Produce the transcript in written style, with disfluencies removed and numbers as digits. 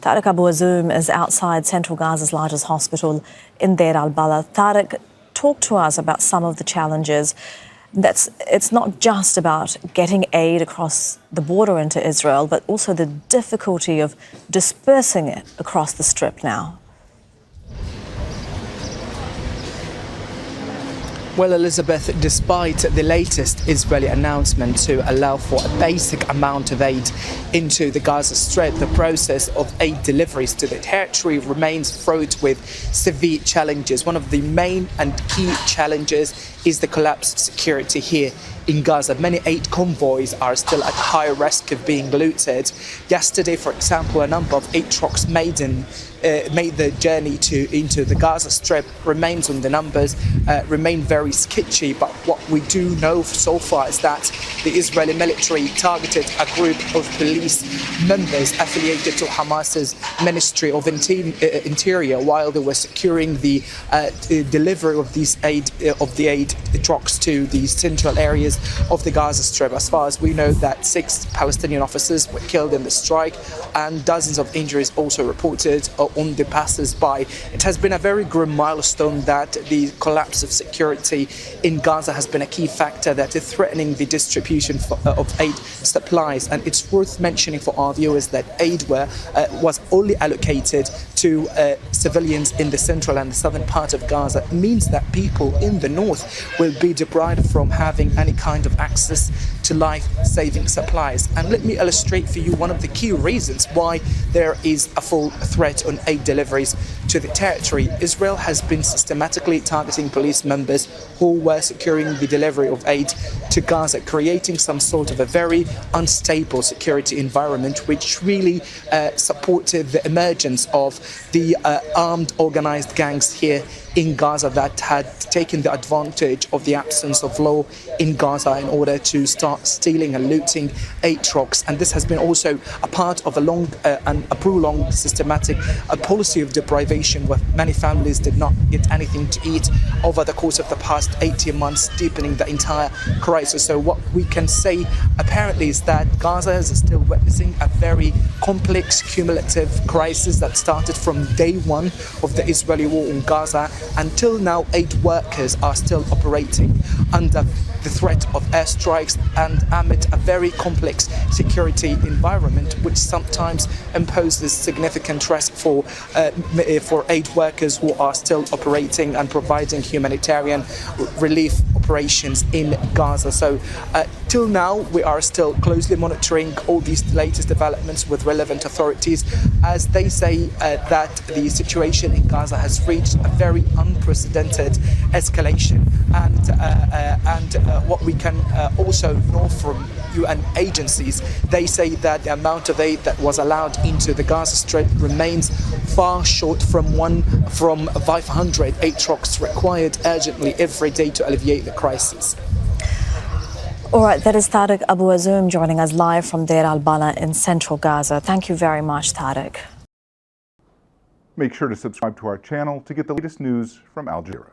Tareq Azzoum is outside central Gaza's largest hospital in Deir el-Balah. Tareq, talk to us about some of the challenges. It's not just about getting aid across the border into Israel, but also the difficulty of dispersing it across the Strip now. Well, Elizabeth, despite the latest Israeli announcement to allow for a basic amount of aid into the Gaza Strip, the process of aid deliveries to the territory remains fraught with severe challenges. One of the main and key challenges is the collapse of security here in Gaza. Many aid convoys are still at high risk of being looted. Yesterday, for example, a number of aid trucks made the journey into the Gaza Strip. Remains on the numbers remain very sketchy, but what we do know so far is that the Israeli military targeted a group of police members affiliated to Hamas's Ministry of Interior while they were securing the delivery of these aid trucks to the central areas of the Gaza Strip. As far as we know, that 6 Palestinian officers were killed in the strike and dozens of injuries also reported on the Passersby. It has been a very grim milestone that the collapse of security in Gaza has been a key factor that is threatening the distribution of aid supplies. And it's worth mentioning for our viewers that aid was only allocated to civilians in the central and the southern part of Gaza. It means that people in the north will be deprived from having any kind of access to life-saving supplies. And let me illustrate for you one of the key reasons why there is a full threat on aid deliveries to the territory. Israel has been systematically targeting police members who were securing the delivery of aid to Gaza, creating some sort of a very unstable security environment, which really supported the emergence of the armed organized gangs here in Gaza that had taken the advantage of the absence of law in Gaza in order to start stealing and looting aid trucks. And this has been also a part of a long and a prolonged systematic policy of deprivation, where many families did not get anything to eat over the course of the past 18 months, deepening the entire crisis. So what we can say apparently is that Gaza is still witnessing a very complex cumulative crisis that started from day one of the Israeli war in Gaza. Until now, aid workers are still operating under the threat of airstrikes and amid a very complex security environment, which sometimes imposes significant risk for aid workers who are still operating and providing humanitarian relief operations in Gaza. So till now, we are still closely monitoring all these latest developments with relevant authorities, as they say that the situation in Gaza has reached a very unprecedented escalation. And what we can also know from UN agencies, they say that the amount of aid that was allowed into the Gaza Strip remains far short from 500 aid trucks required urgently every day to alleviate the crisis. All right, that is Tareq Azzoum joining us live from Deir el-Balah in central Gaza. Thank you very much, Tareq. Make sure to subscribe to our channel to get the latest news from Al Jazeera.